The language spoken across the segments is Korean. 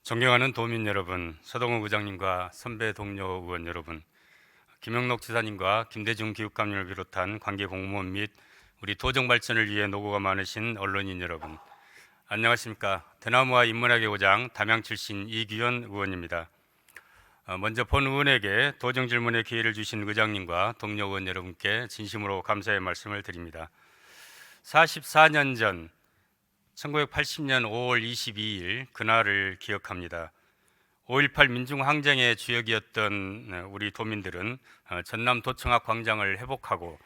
존경하는 도민 여러분, 서동우 의장님과 선배 동료 의원 여러분, 김영록 지사님과 김대중 기획감님을 비롯한 관계 공무원 및 우리 도정 발전을 위해 노고가 많으신 언론인 여러분, 안녕하십니까? 대나무와 인문학의 고장 담양 출신 이규현 의원입니다. 먼저 본 의원에게 도정 질문의 기회를 주신 의장님과 동료 의원 여러분께 진심으로 감사의 말씀을 드립니다. 44년 전 1980년 5월 22일 그날을 기억합니다. 5.18 민중항쟁의 주역이었던 우리 도민들은 전남 도청학 광장을 회복하고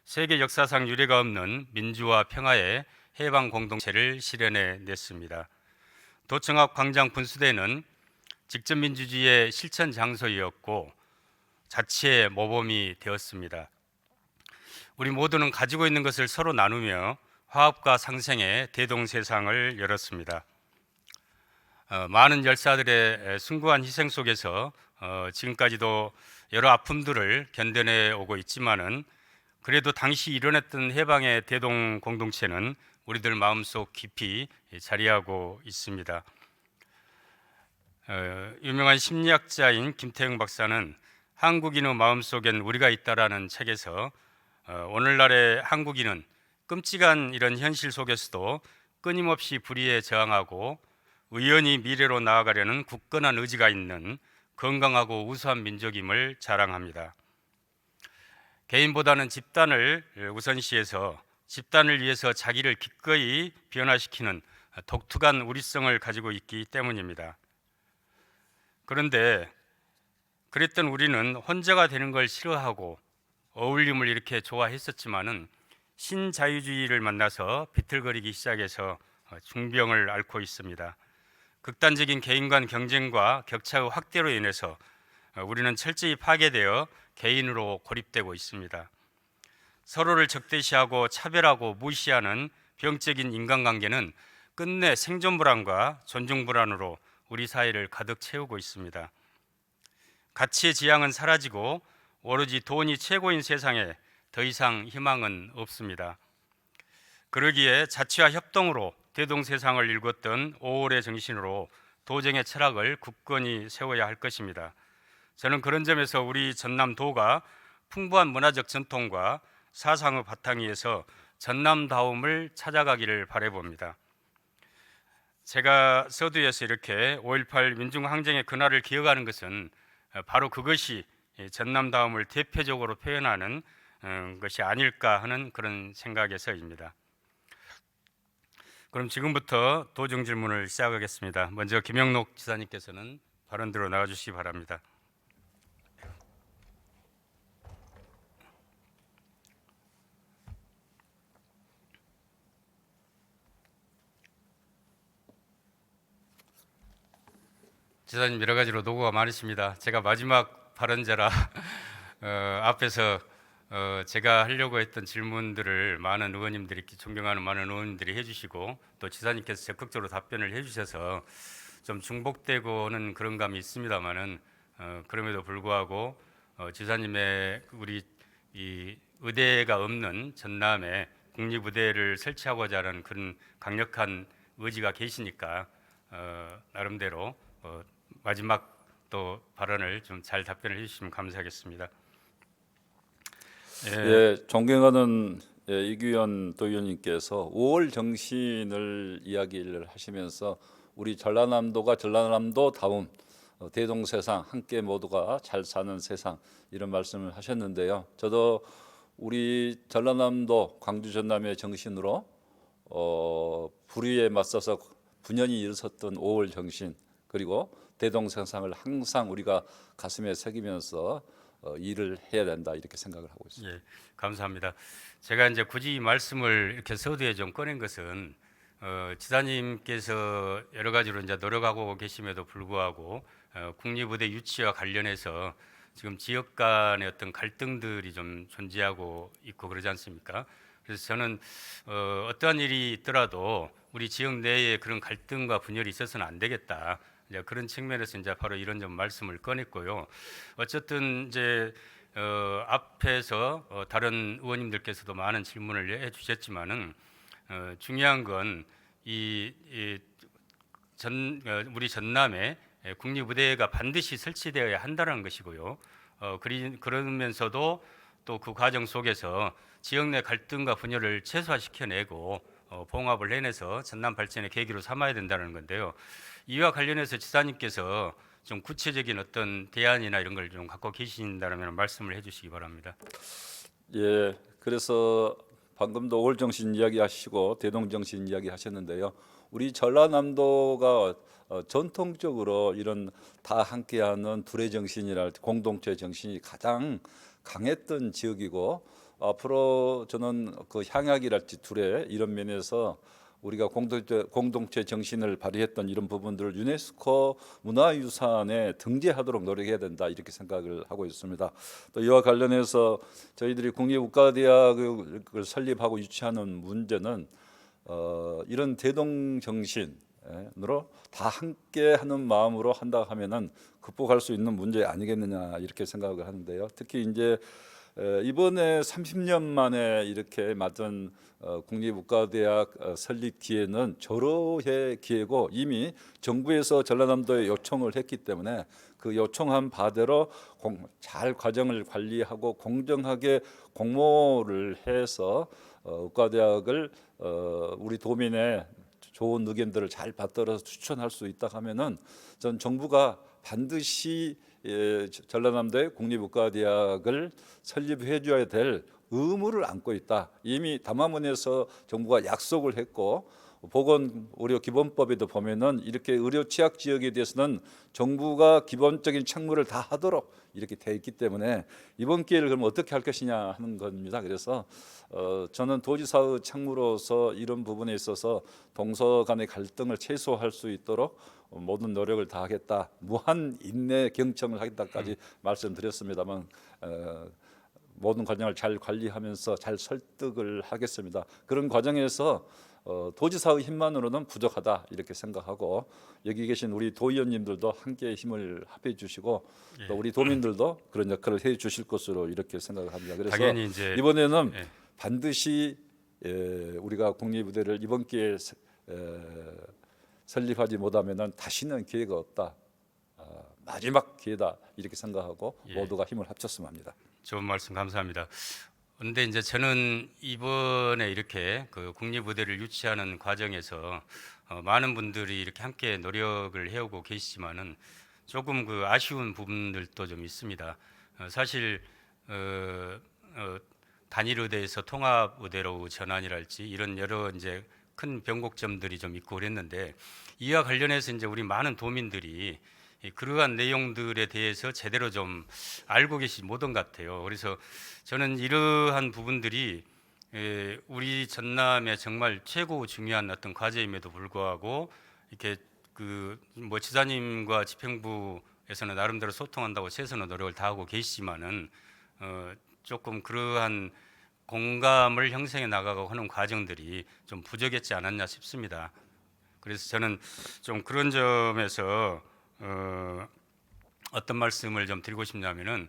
세계 역사상 유례가 없는 민주화 평화의 해방 공동체를 실현해 냈습니다. 도청학 광장 분수대는 직접민주주의의 실천 장소였고 자치의 모범이 되었습니다. 우리 모두는 가지고 있는 것을 서로 나누며 화합과 상생의 대동세상을 열었습니다. 많은 열사들의 숭고한 희생 속에서 지금까지도 여러 아픔들을 견뎌내 오고 있지만은 그래도 당시 일어났던 해방의 대동 공동체는 우리들 마음속 깊이 자리하고 있습니다. 유명한 심리학자인 김태형 박사는 한국인의 마음속엔 우리가 있다라는 책에서 오늘날의 한국인은 끔찍한 이런 현실 속에서도 끊임없이 불의에 저항하고 의연히 미래로 나아가려는 굳건한 의지가 있는 건강하고 우수한 민족임을 자랑합니다. 개인보다는 집단을 우선시해서 집단을 위해서 자기를 기꺼이 변화시키는 독특한 우리성을 가지고 있기 때문입니다. 그런데 그랬던 우리는 혼자가 되는 걸 싫어하고 어울림을 이렇게 좋아했었지만은 신자유주의를 만나서 비틀거리기 시작해서 중병을 앓고 있습니다. 극단적인 개인 간 경쟁과 격차의 확대로 인해서 우리는 철저히 파괴되어 개인으로 고립되고 있습니다. 서로를 적대시하고 차별하고 무시하는 병적인 인간관계는 끝내 생존 불안과 존중 불안으로 우리 사회를 가득 채우고 있습니다. 가치의 지향은 사라지고 오로지 돈이 최고인 세상에 더 이상 희망은 없습니다. 그러기에 자치와 협동으로 대동세상을 일궜던 5월의 정신으로 도정의 철학을 굳건히 세워야 할 것입니다. 저는 그런 점에서 우리 전남도가 풍부한 문화적 전통과 사상의 바탕 위에서 전남다움을 찾아가기를 바라봅니다. 제가 서두에서 이렇게 5.18 민중항쟁의 그날을 기억하는 것은 바로 그것이 전남다움을 대표적으로 표현하는 것이 아닐까 하는 그런 생각에서입니다. 그럼 지금부터 도정 질문을 시작하겠습니다. 먼저 김영록 지사님께서는 발언대로 나와주시기 바랍니다. 지사님 여러 가지로 노고가 많으십니다. 제가 마지막 발언자라 앞에서 제가 하려고 했던 질문들을 많은 의원님들이 존경하는 많은 의원님들이 해주시고 또 지사님께서 적극적으로 답변을 해주셔서 좀 중복되고는 그런 감이 있습니다만은 그럼에도 불구하고 지사님의 우리 이 의대가 없는 전남에 국립의대를 설치하고자 하는 그런 강력한 의지가 계시니까 나름대로 마지막 또 발언을 좀 잘 답변을 해주시면 감사하겠습니다. 예, 존경하는 이규현 도의원님께서 5월 정신을 이야기를 하시면서 우리 전라남도가 전라남도다움 대동세상 함께 모두가 잘 사는 세상 이런 말씀을 하셨는데요. 저도 우리 전라남도 광주 전남의 정신으로 불의에 맞서서 분연히 일었었던 5월 정신 그리고 대동세상을 항상 우리가 가슴에 새기면서 일을 해야 된다 이렇게 생각을 하고 있습니다. 예, 감사합니다. 제가 이제 굳이 이 말씀을 이렇게 서두에 좀 꺼낸 것은 지사님께서 여러 가지로 이제 노력하고 계심에도 불구하고 국립의대 유치와 관련해서 지금 지역 간의 어떤 갈등들이 좀 존재하고 있고 그러지 않습니까? 그래서 저는 어떠한 일이 있더라도 우리 지역 내에 그런 갈등과 분열이 있어서는 안 되겠다. 이제 그런 측면에서 이제 바로 이런 좀 말씀을 꺼냈고요. 어쨌든 이제 앞에서 다른 의원님들께서도 많은 질문을 해주셨지만은 중요한 건 이 우리 전남에 국립의대가 반드시 설치되어야 한다는 것이고요. 그러면서도 또 그 과정 속에서 지역 내 갈등과 분열을 최소화시켜내고 봉합을 해내서 전남 발전의 계기로 삼아야 된다는 건데요. 이와 관련해서 지사님께서 좀 구체적인 어떤 대안이나 이런 걸 좀 갖고 계신다면 말씀을 해주시기 바랍니다. 예, 그래서 방금도 오월정신 이야기하시고 대동정신 이야기하셨는데요. 우리 전라남도가 전통적으로 이런 다 함께하는 불의 정신이랄 공동체 정신이 가장 강했던 지역이고 앞으로 저는 그 향약이랄지 둘의 이런 면에서 우리가 공동체 정신을 발휘했던 이런 부분들을 유네스코 문화유산에 등재하도록 노력해야 된다 이렇게 생각을 하고 있습니다. 또 이와 관련해서 저희들이 국립국가대학을 설립하고 유치하는 문제는 이런 대동 정신으로 다 함께하는 마음으로 한다 하면은 극복할 수 있는 문제 아니겠느냐 이렇게 생각을 하는데요. 특히 이제 이번에 30년 만에 이렇게 맞은 국립국가대학 설립 기회는 절호의 기회고 이미 정부에서 전라남도에 요청을 했기 때문에 그 요청한 바대로 잘 과정을 관리하고 공정하게 공모를 해서 국가대학을 우리 도민의 좋은 의견들을 잘 받들어서 추천할 수 있다 하면은 전 정부가 반드시 전라남도의 국립국가대학을 설립해 줘야 될 의무를 안고 있다. 이미 담화문에서 정부가 약속을 했고 보건의료기본법에도 보면은 이렇게 의료 취약 지역에 대해서는 정부가 기본적인 책무를 다 하도록 이렇게 돼 있기 때문에 이번 기회를 그럼 어떻게 할 것이냐 하는 겁니다. 그래서 저는 도지사의 책무로서 이런 부분에 있어서 동서 간의 갈등을 최소화할 수 있도록 모든 노력을 다하겠다. 무한 인내 경청을 하겠다까지 말씀드렸습니다만 모든 과정을 잘 관리하면서 잘 설득을 하겠습니다. 그런 과정에서 도지사의 힘만으로는 부족하다 이렇게 생각하고 여기 계신 우리 도의원님들도 함께 힘을 합해 주시고 또 우리 도민들도 그런 역할을 해 주실 것으로 이렇게 생각을 합니다. 그래서 당연히 이제 이번에는 예. 반드시 우리가 국립의대를 이번 기회에 설립하지 못하면은 다시는 기회가 없다. 마지막 기회다 이렇게 생각하고 모두가 힘을 합쳤으면 합니다. 좋은 말씀 감사합니다. 그런데 이제 저는 이번에 이렇게 그 국립의대를 유치하는 과정에서 많은 분들이 이렇게 함께 노력을 해오고 계시지만은 조금 그 아쉬운 부분들도 좀 있습니다. 사실 단일 의대에서 통합 의대로 전환이랄지 이런 여러 이제 큰 변곡점들이 좀 있고 그랬는데 이와 관련해서 이제 우리 많은 도민들이 그러한 내용들에 대해서 제대로 좀 알고 계시지 못한 것 같아요. 그래서 저는 이러한 부분들이 우리 전남의 정말 최고 중요한 어떤 과제임에도 불구하고 이렇게 그 뭐 지사님과 집행부에서는 나름대로 소통한다고 최선의 노력을 다하고 계시지만은 조금 그러한 공감을 형성해 나가고 하는 과정들이 좀 부족했지 않았나 싶습니다. 그래서 저는 좀 그런 점에서 어떤 말씀을 좀 드리고 싶냐면은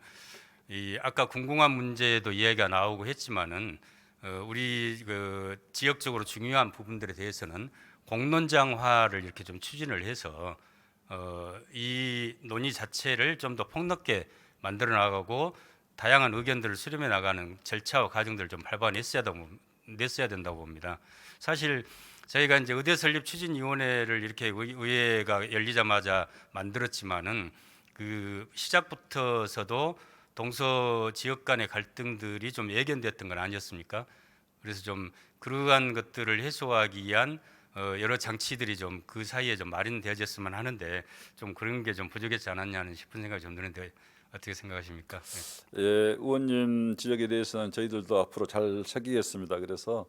이 아까 궁금한 문제도 이야기가 나오고 했지만은 우리 그 지역적으로 중요한 부분들에 대해서는 공론장화를 이렇게 좀 추진을 해서 이 논의 자체를 좀 더 폭넓게 만들어 나가고 다양한 의견들을 수렴해 나가는 절차와 과정들을 좀 냈어야 된다고 봅니다. 사실 저희가 이제 의대 설립 추진위원회를 이렇게 의회가 열리자마자 만들었지만은 그 시작부터서도 동서 지역 간의 갈등들이 좀 예견됐던 건 아니었습니까? 그래서 좀 그러한 것들을 해소하기 위한 여러 장치들이 좀 그 사이에 좀 마련되어졌으면 하는데 좀 그런 게 좀 부족했지 않았냐 싶은 생각이 좀 드는데 어떻게 생각하십니까? 네. 예, 의원님 지적에 대해서는 저희들도 앞으로 잘 새기겠습니다. 그래서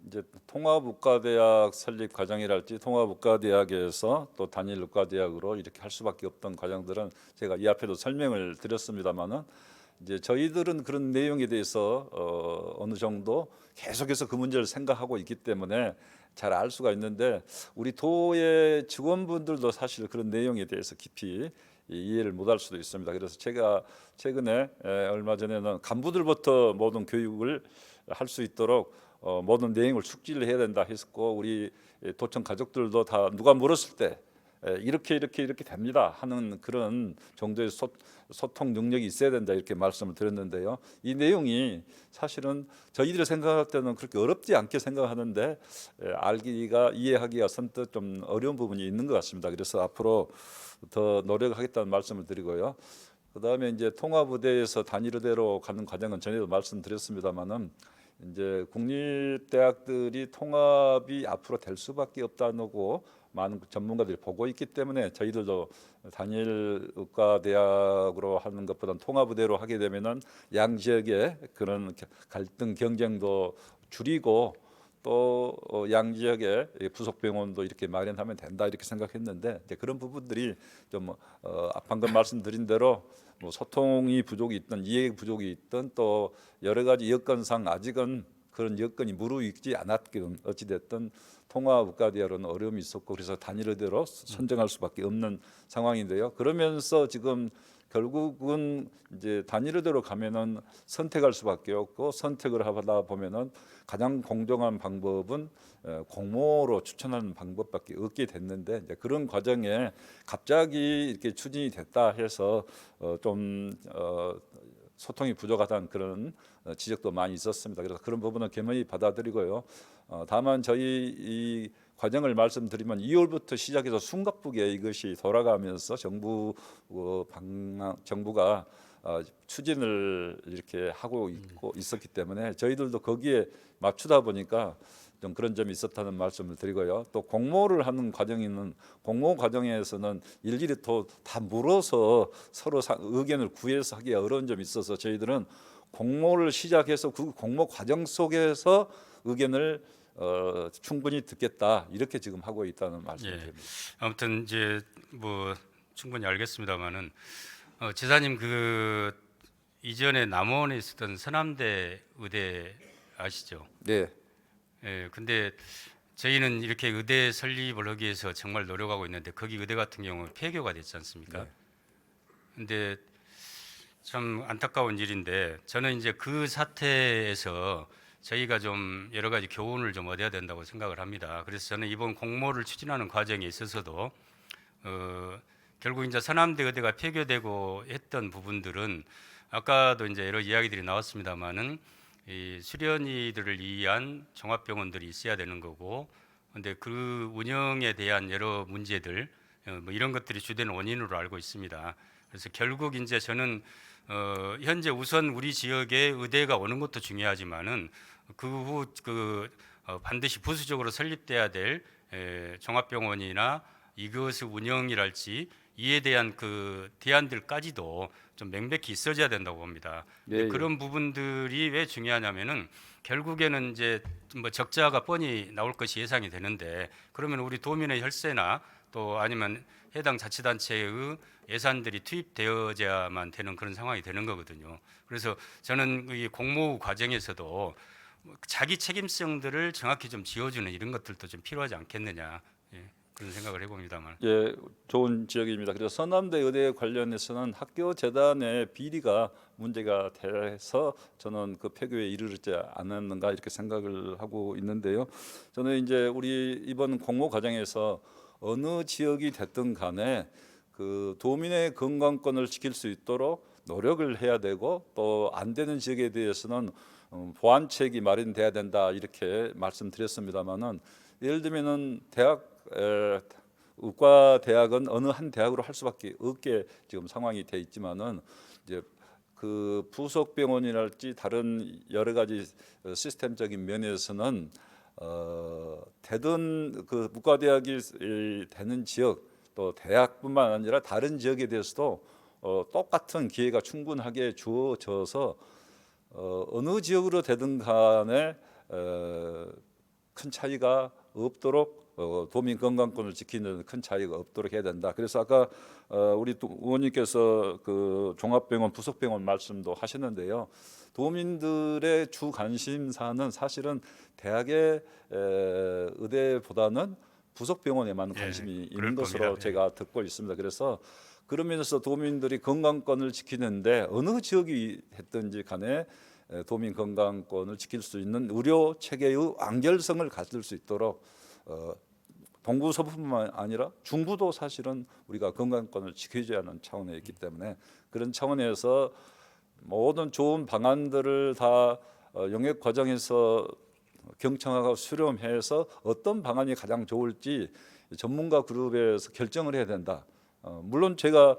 이제 통합국가대학 설립 과정이랄지 통합국가대학에서 또 단일국가대학으로 이렇게 할 수밖에 없던 과정들은 제가 이 앞에도 설명을 드렸습니다만은 이제 저희들은 그런 내용에 대해서 어느 정도 계속해서 그 문제를 생각하고 있기 때문에 잘 알 수가 있는데 우리 도의 직원분들도 사실 그런 내용에 대해서 깊이 이해를 못할 수도 있습니다. 그래서 제가 최근에 얼마 전에는 간부들부터 모든 교육을 할 수 있도록 모든 내용을 숙지를 해야 된다 했었고 우리 도청 가족들도 다 누가 물었을 때 이렇게 됩니다 하는 그런 정도의 소통 능력이 있어야 된다 이렇게 말씀을 드렸는데요. 이 내용이 사실은 저희들이 생각할 때는 그렇게 어렵지 않게 생각하는데 알기가 이해하기가 선뜻 좀 어려운 부분이 있는 것 같습니다. 그래서 앞으로 더 노력하겠다는 말씀을 드리고요. 그다음에 이제 통합의대에서 단일의대로 가는 과정은 전에도 말씀드렸습니다만은 이제 국립대학들이 통합이 앞으로 될 수밖에 없다고 많은 전문가들이 보고 있기 때문에 저희들도 단일 의과대학으로 하는 것보다는 통합의대로 하게 되면은 양 지역의 그런 갈등 경쟁도 줄이고 또 양 지역의 부속 병원도 이렇게 마련하면 된다 이렇게 생각했는데 이제 그런 부분들이 좀 방금 말씀드린 대로 뭐 소통이 부족이 있든 이해 부족이 있든 또 여러 가지 여건상 아직은 그런 여건이 무르익지 않았기는 어찌 됐든 통합의과대학은 어려움이 있었고 그래서 단일의대로 선정할 수밖에 없는 상황인데요. 그러면서 지금 결국은 이제 단일의대로 가면은 선택할 수밖에 없고 선택을 하다 보면은 가장 공정한 방법은 공모로 추천하는 방법밖에 없게 됐는데 이제 그런 과정에 갑자기 이렇게 추진이 됐다 해서 좀 소통이 부족하다는 그런 지적도 많이 있었습니다. 그래서 그런 부분은 겸허히 받아들이고요. 다만 저희 이 과정을 말씀드리면 2월부터 시작해서 숨가쁘게 이것이 돌아가면서 정부가 추진을 이렇게 하고 있었기 때문에 저희들도 거기에 맞추다 보니까 좀 그런 점이 있었다는 말씀을 드리고요. 또 공모를 하는 과정에는 공모 과정에서는 일일이 또 다 물어서 서로 의견을 구해서 하기가 어려운 점이 있어서 저희들은 공모를 시작해서 그 공모 과정 속에서 의견을 충분히 듣겠다 이렇게 지금 하고 있다는 말씀드립니다. 아무튼 이제 뭐 충분히 알겠습니다만은 지사님 그 이전에 남원에 있었던 서남대 의대 아시죠? 네, 예, 근데 저희는 이렇게 의대 설립을 하기 위해서 정말 노력하고 있는데 거기 의대 같은 경우 폐교가 됐지 않습니까? 네. 근데 참 안타까운 일인데 저는 이제 그 사태에서 저희가 좀 여러 가지 교훈을 좀 얻어야 된다고 생각을 합니다. 그래서 저는 이번 공모를 추진하는 과정에 있어서도 결국 이제 서남대 의대가 폐교되고 했던 부분들은 아까도 이제 여러 이야기들이 나왔습니다만은 이 수련의들을 위한 종합병원들이 있어야 되는 거고, 근데 그 운영에 대한 여러 문제들 뭐 이런 것들이 주된 원인으로 알고 있습니다. 그래서 결국 이제 저는 현재 우선 우리 지역에 의대가 오는 것도 중요하지만은 그 후 반드시 부수적으로 설립돼야 될 종합병원이나 이것의 운영이랄지 이에 대한 그 대안들까지도 좀 명백히 있어져야 된다고 봅니다. 근데 예, 예. 그런 부분들이 왜 중요하냐면은 결국에는 이제 뭐 적자가 뻔히 나올 것이 예상이 되는데 그러면 우리 도민의 혈세나 또 아니면 해당 자치단체의 예산들이 투입되어야만 되는 그런 상황이 되는 거거든요. 그래서 저는 이 공모 과정에서도 자기 책임성들을 정확히 좀 지어주는 이런 것들도 좀 필요하지 않겠느냐 그런 생각을 해봅니다만. 예, 좋은 지역입니다. 그래서 서남대 의대 관련해서는 학교 재단의 비리가 문제가 돼서 저는 그 폐교에 이르지 않았는가 이렇게 생각을 하고 있는데요. 저는 이제 우리 이번 공모 과정에서 어느 지역이 됐든 간에 그 도민의 건강권을 지킬 수 있도록 노력을 해야 되고 또 안 되는 지역에 대해서는 보완책이 마련돼야 된다 이렇게 말씀드렸습니다만은 예를 들면은 의과 대학은 어느 한 대학으로 할 수밖에 없게 지금 상황이 돼 있지만은 이제 그 부속 병원이랄지 다른 여러 가지 시스템적인 면에서는 되던 그 의과대학이 되는 지역 또 대학뿐만 아니라 다른 지역에 대해서도 똑같은 기회가 충분하게 주어져서 어느 지역으로 되든 간에 큰 차이가 없도록 도민 건강권을 지키는 큰 차이가 없도록 해야 된다. 그래서 아까 우리 의원님께서 그 종합병원, 부속병원 말씀도 하셨는데요. 도민들의 주 관심사는 사실은 대학의 의대보다는 부속병원에만 관심이 그럴 있는 것으로 겁니다. 제가 듣고 있습니다. 그래서 그러면서 도민들이 건강권을 지키는데 어느 지역이 했든지 간에 도민 건강권을 지킬 수 있는 의료 체계의 완결성을 가질 수 있도록 동부 서부뿐만 아니라 중부도 사실은 우리가 건강권을 지켜줘야 하는 차원에 있기 때문에 그런 차원에서 모든 좋은 방안들을 다 영역 과정에서 경청하고 수렴해서 어떤 방안이 가장 좋을지 전문가 그룹에서 결정을 해야 된다. 물론 제가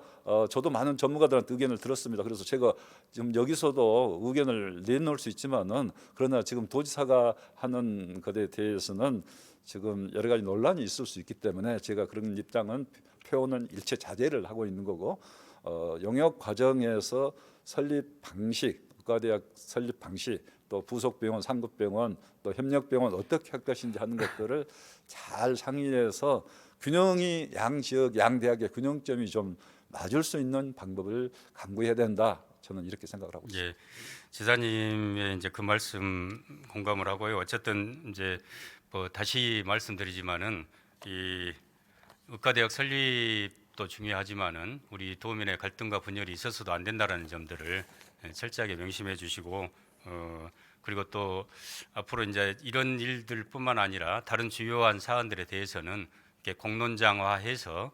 저도 많은 전문가들한테 의견을 들었습니다. 그래서 제가 지금 여기서도 의견을 내놓을 수 있지만은 그러나 지금 도지사가 하는 것에 대해서는 지금 여러 가지 논란이 있을 수 있기 때문에 제가 그런 입장은 표현은 일체 자제를 하고 있는 거고 영역 과정에서 설립 방식, 의과대학 설립 방식, 또 부속병원, 상급병원, 또 협력병원 어떻게 할 것인지 하는 것들을 잘 상의해서 균형이 양 지역, 양 대학의 균형점이 좀 맞을 수 있는 방법을 강구해야 된다. 저는 이렇게 생각을 하고 있습니다. 예, 지사님의 이제 그 말씀 공감을 하고요. 어쨌든 이제 뭐 다시 말씀드리지만은 이 의과대학 설립도 중요하지만은 우리 도민의 갈등과 분열이 있어서도 안 된다라는 점들을 철저하게 명심해 주시고 그리고 또 앞으로 이제 이런 일들뿐만 아니라 다른 주요한 사안들에 대해서는 이렇게 공론장화해서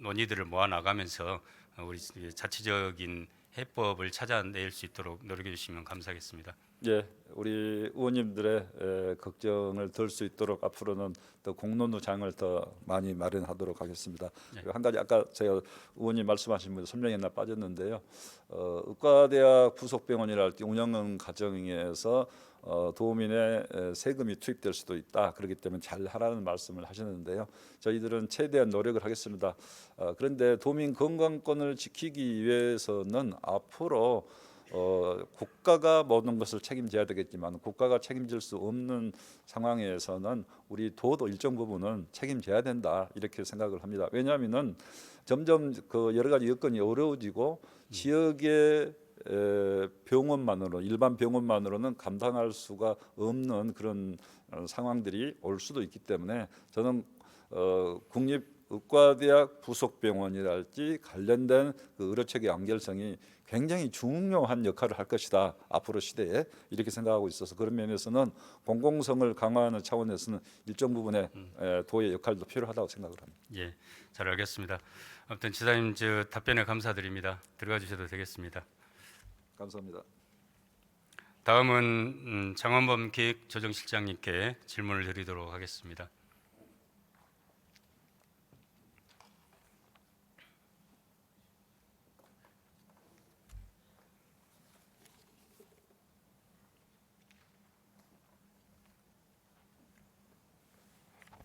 논의들을 모아 나가면서 우리 자치적인 해법을 찾아낼 수 있도록 노력해 주시면 감사하겠습니다. 예, 우리 의원님들의 걱정을 덜 수 있도록 앞으로는 더 공론장을 더 많이 마련하도록 하겠습니다. 네. 그리고 한 가지 아까 제가 의원님 말씀하신 분 설명이 하나 빠졌는데요. 의과대학 부속병원이랄 때 운영 과정에서 도민의 세금이 투입될 수도 있다. 그렇기 때문에 잘 하라는 말씀을 하셨는데요. 저희들은 최대한 노력을 하겠습니다. 그런데 도민 건강권을 지키기 위해서는 앞으로 국가가 모든 것을 책임져야 되겠지만 국가가 책임질 수 없는 상황에서는 우리 도도 일정 부분은 책임져야 된다 이렇게 생각을 합니다. 왜냐하면은 점점 그 여러 가지 여건이 어려워지고 지역의 병원만으로 일반 병원만으로는 감당할 수가 없는 그런 상황들이 올 수도 있기 때문에 저는 국립의과대학 부속병원이랄지 관련된 그 의료체계 연결성이 굉장히 중요한 역할을 할 것이다 앞으로 시대에 이렇게 생각하고 있어서 그런 면에서는 공공성을 강화하는 차원에서는 일정 부분의 도의 역할도 필요하다고 생각을 합니다. 예, 잘 알겠습니다. 아무튼 지사님 저 답변에 감사드립니다. 들어가 주셔도 되겠습니다. 감사합니다. 다음은 장원범 기획조정실장님께 질문을 드리도록 하겠습니다.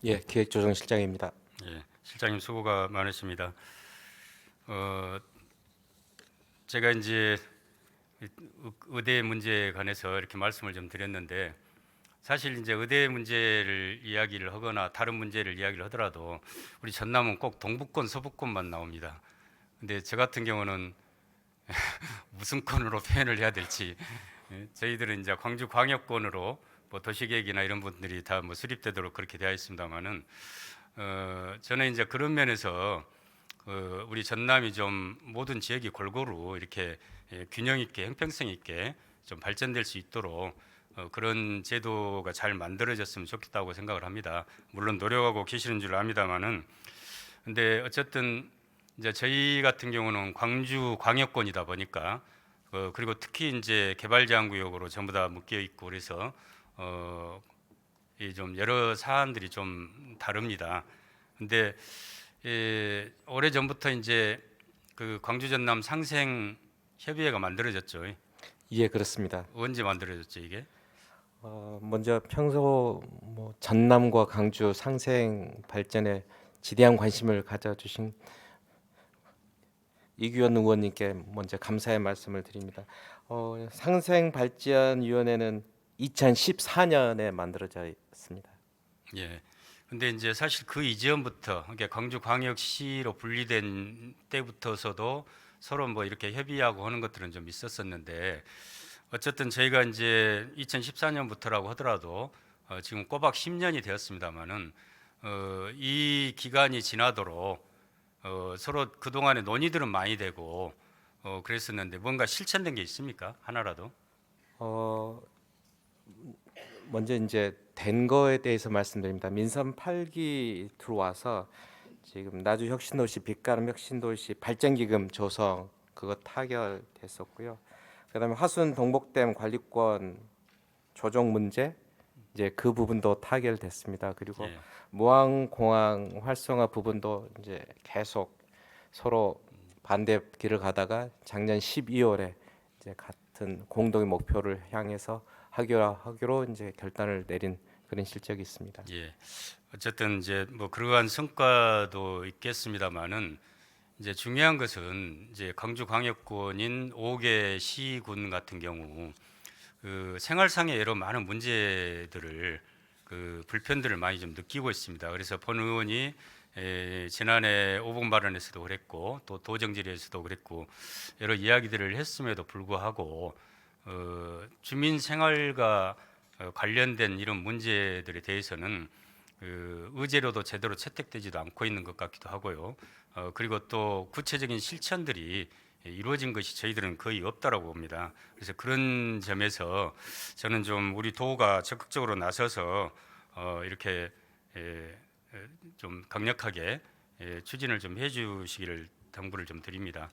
예, 기획조정실장입니다. 예, 실장님 수고가 많으십니다. 제가 이제 의대 문제에 관해서 이렇게 말씀을 좀 드렸는데 사실 이제 의대 문제를 이야기를 하거나 다른 문제를 이야기를 하더라도 우리 전남은 꼭 동부권, 서부권만 나옵니다. 근데 저 같은 경우는 무슨 권으로 표현을 해야 될지 저희들은 이제 광주 광역권으로 뭐 도시계획이나 이런 분들이 다 뭐 수립되도록 그렇게 되어 있습니다만은 저는 이제 그런 면에서 우리 전남이 좀 모든 지역이 골고루 이렇게 균형 있게 형평성 있게 좀 발전될 수 있도록 그런 제도가 잘 만들어졌으면 좋겠다고 생각을 합니다. 물론 노력하고 계시는 줄 압니다만은 근데 어쨌든 이제 저희 같은 경우는 광주 광역권이다 보니까 그리고 특히 이제 개발 제한 구역으로 전부 다 묶여 있고 그래서 이 좀 여러 사안들이 좀 다릅니다. 근데 오래 전부터 이제 그 광주 전남 상생 협의회가 만들어졌죠. 예, 그렇습니다. 언제 만들어졌죠 이게? 먼저 평소 뭐 전남과 광주 상생 발전에 지대한 관심을 가져주신 이규현 의원님께 먼저 감사의 말씀을 드립니다. 상생 발전 위원회는 2014년에 만들어졌습니다. 예. 근데 이제 사실 그 이전부터 그러니까 광주광역시로 분리된 때부터서도 서로 뭐 이렇게 협의하고 하는 것들은 좀 있었었는데 어쨌든 저희가 이제 2014년부터라고 하더라도 지금 꼬박 10년이 되었습니다만은 이 기간이 지나도록 서로 그 동안에 논의들은 많이 되고 그랬었는데 뭔가 실천된 게 있습니까? 하나라도? 어, 먼저 이제 된 거에 대해서 말씀드립니다. 민선 8기 들어와서 지금 나주 혁신도시 빛가람 혁신도시 발전기금 조성 그거 타결됐었고요. 그다음에 화순 동복댐 관리권 조정 문제 이제 그 부분도 타결됐습니다. 그리고 예. 무항공항 활성화 부분도 이제 계속 서로 반대 길을 가다가 작년 12월에 이제 같은 공동의 목표를 향해서 하기로 이제 결단을 내린 그런 실적이 있습니다. 예. 어쨌든 이제 뭐 그러한 성과도 있겠습니다만은 이제 중요한 것은 이제 광주광역권인 5개 시군 같은 경우 그 생활상의 여러 많은 문제들을 그 불편들을 많이 좀 느끼고 있습니다. 그래서 본 의원이 지난해 5분 발언에서도 그랬고 또 도정질에서도 그랬고 여러 이야기들을 했음에도 불구하고 주민 생활과 관련된 이런 문제들에 대해서는 그 의제로도 제대로 채택되지도 않고 있는 것 같기도 하고요. 그리고 또 구체적인 실천들이 이루어진 것이 저희들은 거의 없다라고 봅니다. 그래서 그런 점에서 저는 좀 우리 도가 적극적으로 나서서 이렇게 좀 강력하게 추진을 좀 해주시기를 당부를 좀 드립니다.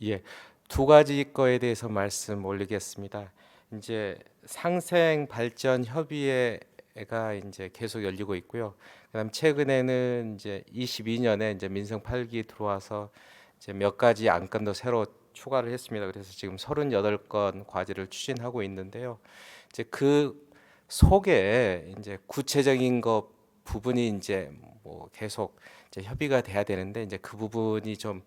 예, 두 가지 거에 대해서 말씀 올리겠습니다. 이제 상생 발전 협의회가 이제 계속 열리고 있고요. 그다음 최근에는 이제 22년에 이제 민생 8기 들어와서 이제 몇 가지 안건도 새로 추가를 했습니다. 그래서 지금 38건 과제를 추진하고 있는데요. 이제 그 속에 이제 구체적인 것 부분이 이제 뭐 계속 이제 협의가 돼야 되는데 이제 그 부분이 좀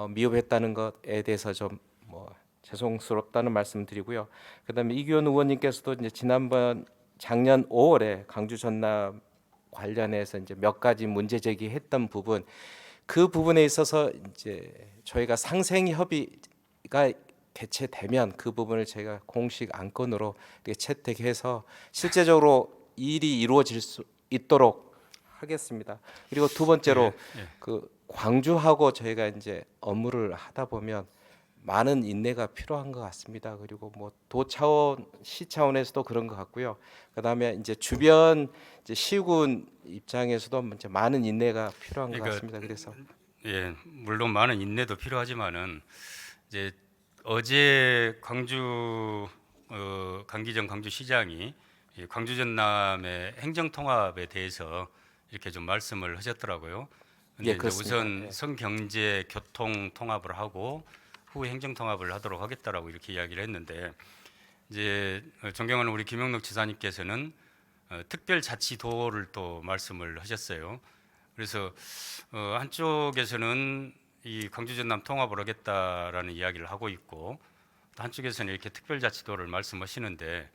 미흡했다는 것에 대해서 좀 뭐 죄송스럽다는 말씀드리고요. 그다음에 이규현 의원님께서도 이제 지난번 작년 5월에 광주 전남 관련해서 이제 몇 가지 문제 제기했던 부분 그 부분에 있어서 이제 저희가 상생 협의가 개최되면 그 부분을 제가 공식 안건으로 이렇게 채택해서 실제적으로 일이 이루어질 수 있도록 하겠습니다. 그리고 두 번째로 예. 그 광주하고 저희가 이제 업무를 하다 보면 많은 인내가 필요한 것 같습니다. 그리고 뭐 도 차원, 시 차원에서도 그런 것 같고요. 그다음에 이제 주변 이제 시군 입장에서도 이제 많은 인내가 필요한 것 그러니까 같습니다. 그래서 예, 물론 많은 인내도 필요하지만은 이제 어제 광주 강기정 광주시장이 이 광주 전남의 행정 통합에 대해서 이렇게 좀 말씀을 하셨더라고요. 근데 예, 이제 그렇습니다. 우선 예. 성경제 교통 통합을 하고 후에 행정 통합을 하도록 하겠다라고 이렇게 이야기를 했는데 이제 존경하는 우리 김영록 지사님께서는 특별자치도를 또 말씀을 하셨어요. 그래서 한쪽에서는 이 광주 전남 통합을 하겠다라는 이야기를 하고 있고 또 한쪽에서는 이렇게 특별자치도를 말씀하시는데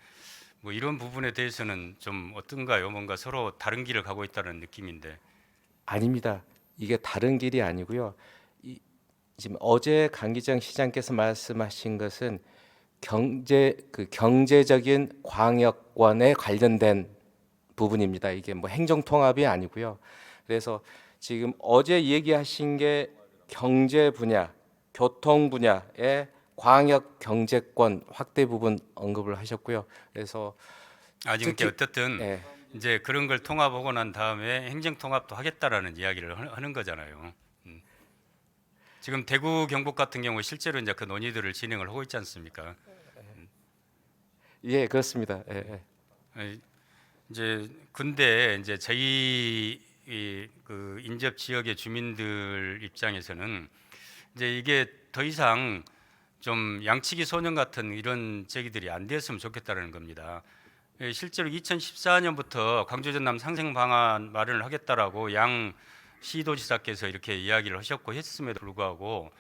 뭐 이런 부분에 대해서는 좀 어떤가요? 뭔가 서로 다른 길을 가고 있다는 느낌인데. 아닙니다. 이게 다른 길이 아니고요. 지금 어제 강기정 시장께서 말씀하신 것은 경제적인 광역권에 관련된 부분입니다. 이게 뭐 행정 통합이 아니고요. 그래서 지금 어제 얘기하신 게 경제 분야, 교통 분야의 광역 경제권 확대 부분 언급을 하셨고요. 그래서 지금 특히 어쨌든 예, 이제 그런 걸 통합하고 난 다음에 행정 통합도 하겠다라는 이야기를 하는 거잖아요. 지금 대구 경북 같은 경우 실제로 이제 그 논의들을 진행을 하고 있지 않습니까? 예, 그렇습니다. 예, 예. 이제 근데 이제 저희 그 인접 지역의 주민들 입장에서는 이제 이게 더 이상 좀 양치기 소년 같은 이런 제기들이 안 됐으면 좋겠다는 겁니다. 실제로 2014년부터 광주 전남 상생 방안 마련을 하겠다라고 양 시도지사께서 이렇게 이야기를 하셨고 했음에도 불구하고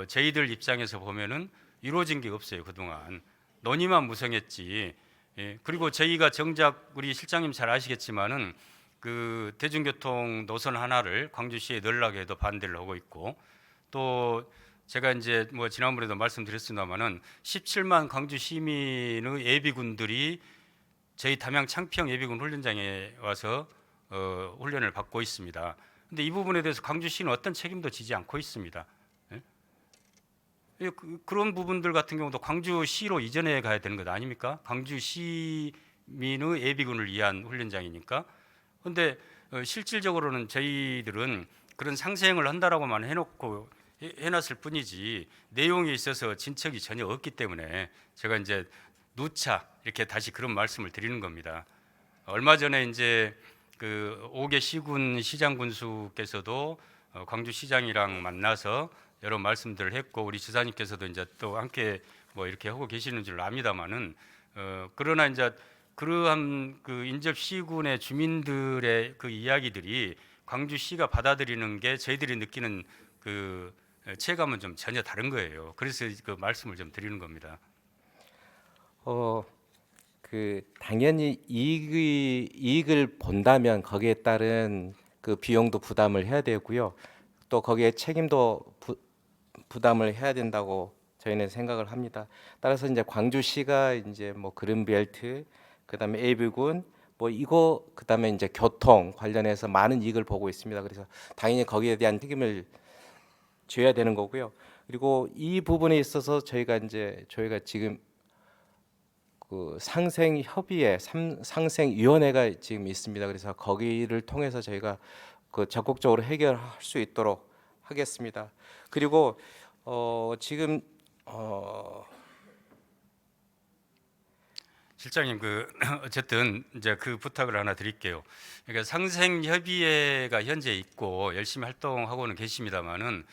저희들 입장에서 보면은 이루어진 게 없어요. 그동안 논의만 무성했지. 그리고 저희가 정작 우리 실장님 잘 아시겠지만은 그 대중교통 노선 하나를 광주시에 넣으려고 해도 반대를 하고 있고 또 제가 이제 뭐 지난번에도 말씀드렸습니다만은 17만 광주 시민의 예비군들이 저희 담양 창평 예비군 훈련장에 와서 훈련을 받고 있습니다. 근데 이 부분에 대해서 광주시는 어떤 책임도 지지 않고 있습니다. 그런 부분들 같은 경우도 광주시로 이전해 가야 되는 것 아닙니까? 광주시민의 예비군을 위한 훈련장이니까. 근데 실질적으로는 저희들은 그런 상생을 한다라고만 해놓고 해놨을 뿐이지 내용에 있어서 진척이 전혀 없기 때문에 제가 이제 누차 이렇게 다시 그런 말씀을 드리는 겁니다. 얼마 전에 이제 그 5개 시군 시장 군수께서도 광주시장이랑 만나서 여러 말씀들을 했고 우리 지사님께서도 이제 또 함께 뭐 이렇게 하고 계시는 줄 압니다만은 그러나 이제 그러한 그 인접 시군의 주민들의 그 이야기들이 광주시가 받아들이는 게 저희들이 느끼는 그 체감은 좀 전혀 다른 거예요. 그래서 그 말씀을 좀 드리는 겁니다. 그 당연히 이익을 본다면 거기에 따른 그 비용도 부담을 해야 되고요. 또 거기에 책임도 부담을 해야 된다고 저희는 생각을 합니다. 따라서 이제 광주시가 이제 뭐 그린벨트, 그다음에 예비군, 뭐 이거 그다음에 이제 교통 관련해서 많은 이익을 보고 있습니다. 그래서 당연히 거기에 대한 책임을 져야 되는 거고요. 그리고 이 부분에 있어서 저희가 지금 그 상생 협의회 상생위원회가 지금 있습니다. 그래서 거기를 통해서 저희가 그 적극적으로 해결할 수 있도록 하겠습니다. 그리고 지금 실장님 그 어쨌든 이제 그 부탁을 하나 드릴게요. 그러니까 상생협의회가 현재 있고 열심히 활동하고는 계십니다만은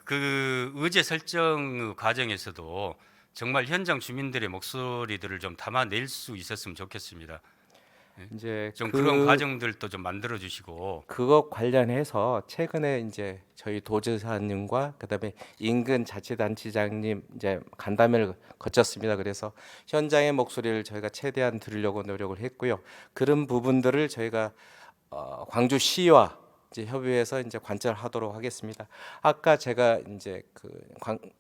그 의제 설정 과정에서도 정말 현장 주민들의 목소리들을 좀 담아낼 수 있었으면 좋겠습니다. 이제 좀 그런 과정들도 좀 만들어 주시고. 그것 관련해서 최근에 이제 저희 도지사님과 그다음에 인근 자치단체장님 이제 간담회를 거쳤습니다. 그래서 현장의 목소리를 저희가 최대한 들으려고 노력을 했고요. 그런 부분들을 저희가 광주시와 이제 협의해서 이제 관철하도록 하겠습니다. 아까 제가 이제 그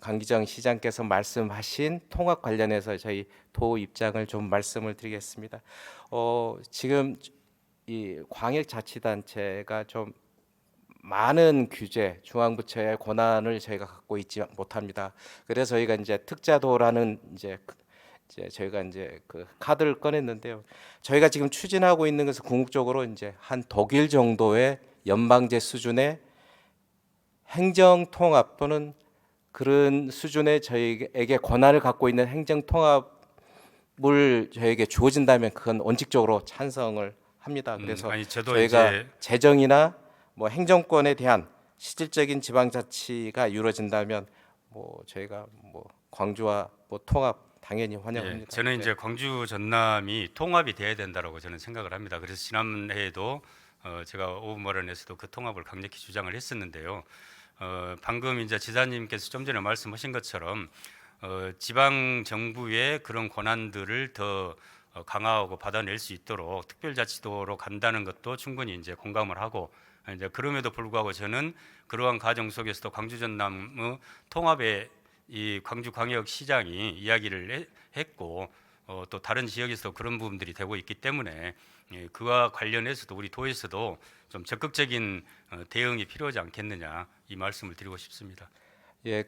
강기정 시장께서 말씀하신 통합 관련해서 저희 도 입장을 좀 말씀을 드리겠습니다. 지금 이 광역자치단체가 좀 많은 규제, 중앙부처의 권한을 저희가 갖고 있지 못합니다. 그래서 저희가 이제 특자도라는 이제 저희가 이제 그 카드를 꺼냈는데요. 저희가 지금 추진하고 있는 것은 궁극적으로 이제 한 독일 정도의 연방제 수준의 행정 통합 또는 그런 수준의 저희에게 권한을 갖고 있는 행정 통합을 저에게 주어진다면 그건 원칙적으로 찬성을 합니다. 그래서 아니 저도 저희가 이제 재정이나 뭐 행정권에 대한 실질적인 지방자치가 이루어진다면 뭐 저희가 뭐 광주와 뭐 통합 당연히 환영합니다. 저는 네. 이제 광주 전남이 통합이 돼야 된다라고 저는 생각을 합니다. 그래서 지난해에도 제가 오부마련에서도 그 통합을 강력히 주장을 했었는데요. 방금 이제 지사님께서 좀 전에 말씀하신 것처럼 지방 정부의 그런 권한들을 더 강화하고 받아낼 수 있도록 특별자치도로 간다는 것도 충분히 이제 공감을 하고 이제 그럼에도 불구하고 저는 그러한 과정 속에서도 광주 전남의 통합에 이 광주광역시장이 이야기를 했고 또 다른 지역에서 그런 부분들이 되고 있기 때문에 그와 관련해서도 우리 도에서도 좀 적극적인 대응이 필요하지 않겠느냐 이 말씀을 드리고 싶습니다. 예,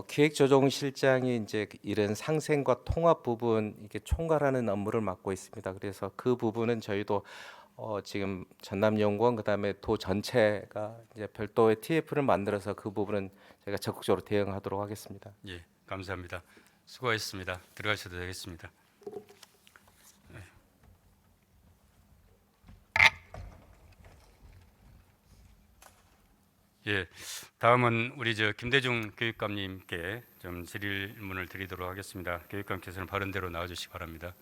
기획조정실장이 이제 이런 상생과 통합 부분 이게 총괄하는 업무를 맡고 있습니다. 그래서 그 부분은 저희도 지금 전남연구원 그다음에 도 전체가 이제 별도의 TF를 만들어서 그 부분은 저희가 적극적으로 대응하도록 하겠습니다. 예, 감사합니다. 수고하셨습니다. 들어가셔도 되겠습니다. 예, 다음은 우리 김대중 교육감님께 좀 질문을 드리도록 하겠습니다. 교육감께서는 바른 대로 나와주시기 바랍니다.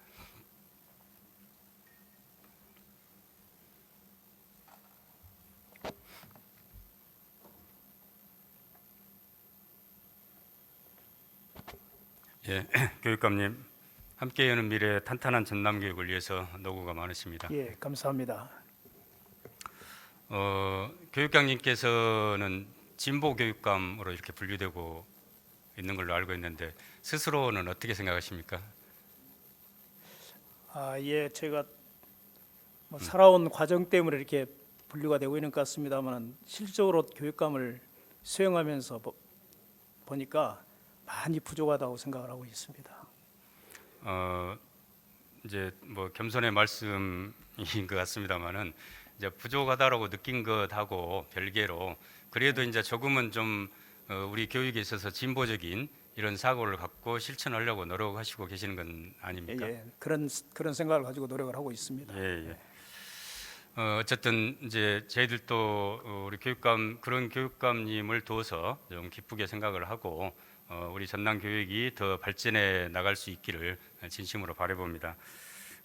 예, 교육감님 함께 여는 미래 탄탄한 전남 교육을 위해서 노고가 많으십니다. 예, 감사합니다. 교육감님께서는 진보 교육감으로 이렇게 분류되고 있는 걸로 알고 있는데 스스로는 어떻게 생각하십니까? 예, 제가 뭐 살아온 과정 때문에 이렇게 분류가 되고 있는 것 같습니다만 실질적으로 교육감을 수행하면서 보니까 많이 부족하다고 생각을 하고 있습니다. 이제 뭐 겸손의 말씀인 것 같습니다만은 이제 부족하다라고 느낀 것하고 별개로 그래도 이제 조금은 좀 우리 교육에 있어서 진보적인 이런 사고를 갖고 실천하려고 노력하시고 계시는 건 아닙니까? 예, 그런 생각을 가지고 노력을 하고 있습니다. 예, 예. 어쨌든 이제 저희들도 우리 교육감 그런 교육감님을 둬서 좀 기쁘게 생각을 하고 우리 전남 교육이 더 발전해 나갈 수 있기를 진심으로 바라봅니다.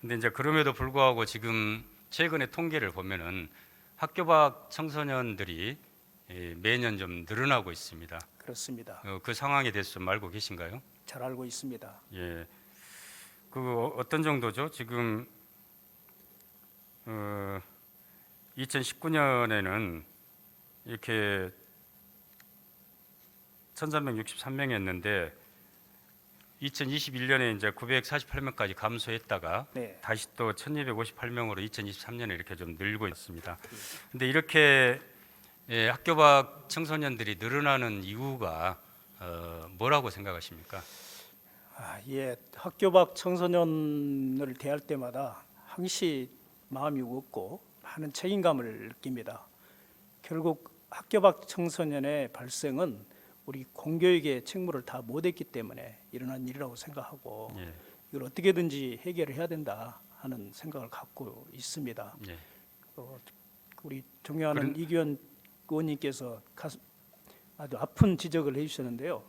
근데 이제 그럼에도 불구하고 지금 최근의 통계를 보면은 학교 밖 청소년들이 매년 좀 늘어나고 있습니다. 그렇습니다. 그 상황에 대해서 좀 알고 계신가요? 잘 알고 있습니다. 예. 그 어떤 정도죠? 지금 2019년에는 이렇게 1,363명이었는데 2021년에 이제 948명까지 감소했다가 네. 다시 또 1,258명으로 2023년에 이렇게 좀 늘고 있습니다. 근데 이렇게 학교 밖 청소년들이 늘어나는 이유가 뭐라고 생각하십니까? 예, 학교 밖 청소년을 대할 때마다 항시 마음이 무겁고 많은 책임감을 느낍니다. 결국 학교 밖 청소년의 발생은 우리 공교육의 책무를 다 못했기 때문에 일어난 일이라고 생각하고 예, 이걸 어떻게든지 해결을 해야 된다 하는 생각을 갖고 있습니다. 예, 우리 존경하는 이규현 의원님께서 아주 아픈 지적을 해주셨는데요.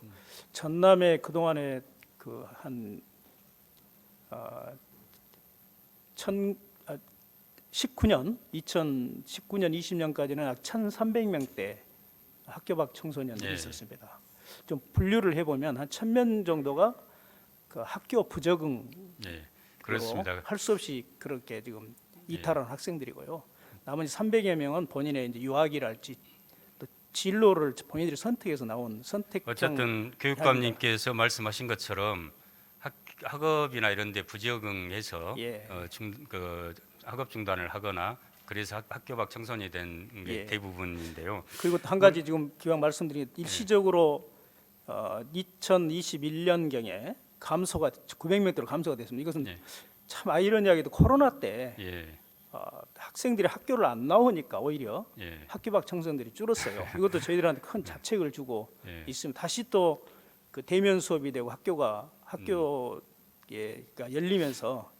전남의 그동안에 그한 2019년 2019년 20년까지는 약 1,300명대 학교 밖 청소년들이 예. 있었습니다. 좀 분류를 해보면 한 1,000명 정도가 그 학교 부적응 예, 그렇습니다. 할 수 없이 그렇게 지금 이탈한 학생들이고요. 나머지 300여 명은 본인의 이제 유학이랄지 또 진로를 본인들이 선택해서 나온 선택형. 어쨌든 교육감님께서 말씀하신 것처럼 학업이나 이런 데 부적응해서 예. 학업 중단을 하거나 그래서 학교 밖 청소년이 된 게 예. 대부분인데요. 그리고 또 한 가지 지금 기왕 말씀드린 일시적으로 2021년경에 감소가 900명대로 감소가 됐습니다. 이것은 예. 참 아이러니하게도 코로나 때 예, 학생들이 학교를 안 나오니까 오히려 예, 학교 밖 청소년들이 줄었어요. 이것도 저희들한테 큰 자책을 주고 예. 있으면 다시 또 그 대면 수업이 되고 학교가 열리면서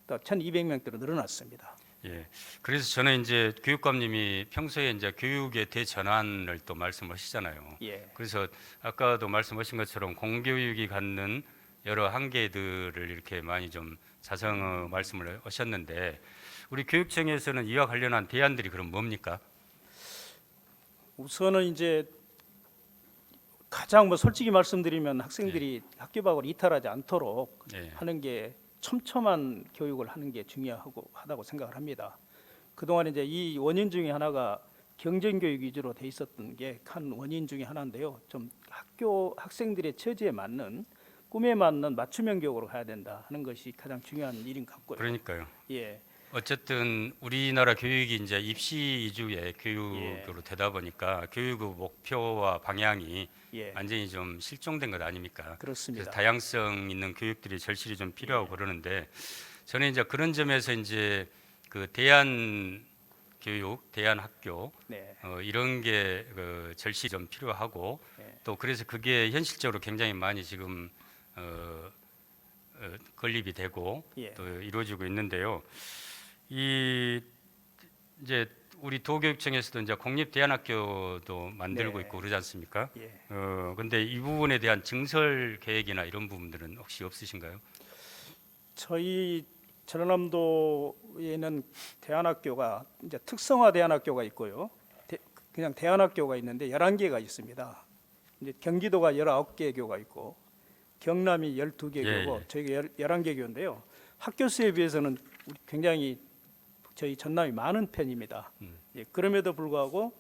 또 1,200명대로 늘어났습니다. 예. 그래서 저는 이제 교육감님이 평소에 이제 교육의 대전환을 또 말씀하시잖아요. 예. 그래서 아까도 말씀하신 것처럼 공교육이 갖는 여러 한계들을 이렇게 많이 좀 말씀을 하셨는데 우리 교육청에서는 이와 관련한 대안들이 그럼 뭡니까? 우선은 이제 가장 솔직히 말씀드리면 학생들이 학교 밖으로 이탈하지 않도록 예. 하는 게 촘촘한 교육을 하는 게 중요하다고 생각을 합니다. 그동안 이제 이 원인 중에 하나가 경쟁 교육 위주로 돼 있었던 게 한 원인 중에 하나인데요. 좀 학생들의 처지에 맞는 꿈에 맞는 맞춤형 교육으로 가야 된다 하는 것이 가장 중요한 일인 것 같고요. 그러니까요. 예. 어쨌든 우리나라 교육이 이제 입시 위주의 교육으로 되다 보니까 교육의 목표와 방향이 예. 완전히 좀 실종된 것 아닙니까? 그렇습니다. 그래서 다양성 있는 교육들이 절실히 좀 필요하고 그러는데 저는 이제 그런 점에서 이제 그 대안 교육, 대안 학교 네. 이런 게 절실히 좀 필요하고 네. 또 그래서 그게 현실적으로 굉장히 많이 지금 건립이 되고 예. 또 이루어지고 있는데요. 이제 우리 도교육청에서도 이제 공립 대안학교도 만들고 네. 있고 그러지 않습니까? 예. 근데 이 부분에 대한 증설 계획이나 이런 부분들은 혹시 없으신가요? 저희 전라남도에는 대안학교가 이제 특성화 대안학교가 있고요. 그냥 대안학교가 있는데 11개가 있습니다. 이제 경기도가 19개 교가 있고 경남이 12개 예, 교고 예. 저희가 11개 교인데요. 학교 수에 비해서는 굉장히 저희 전남이 많은 편입니다. 예, 그럼에도 불구하고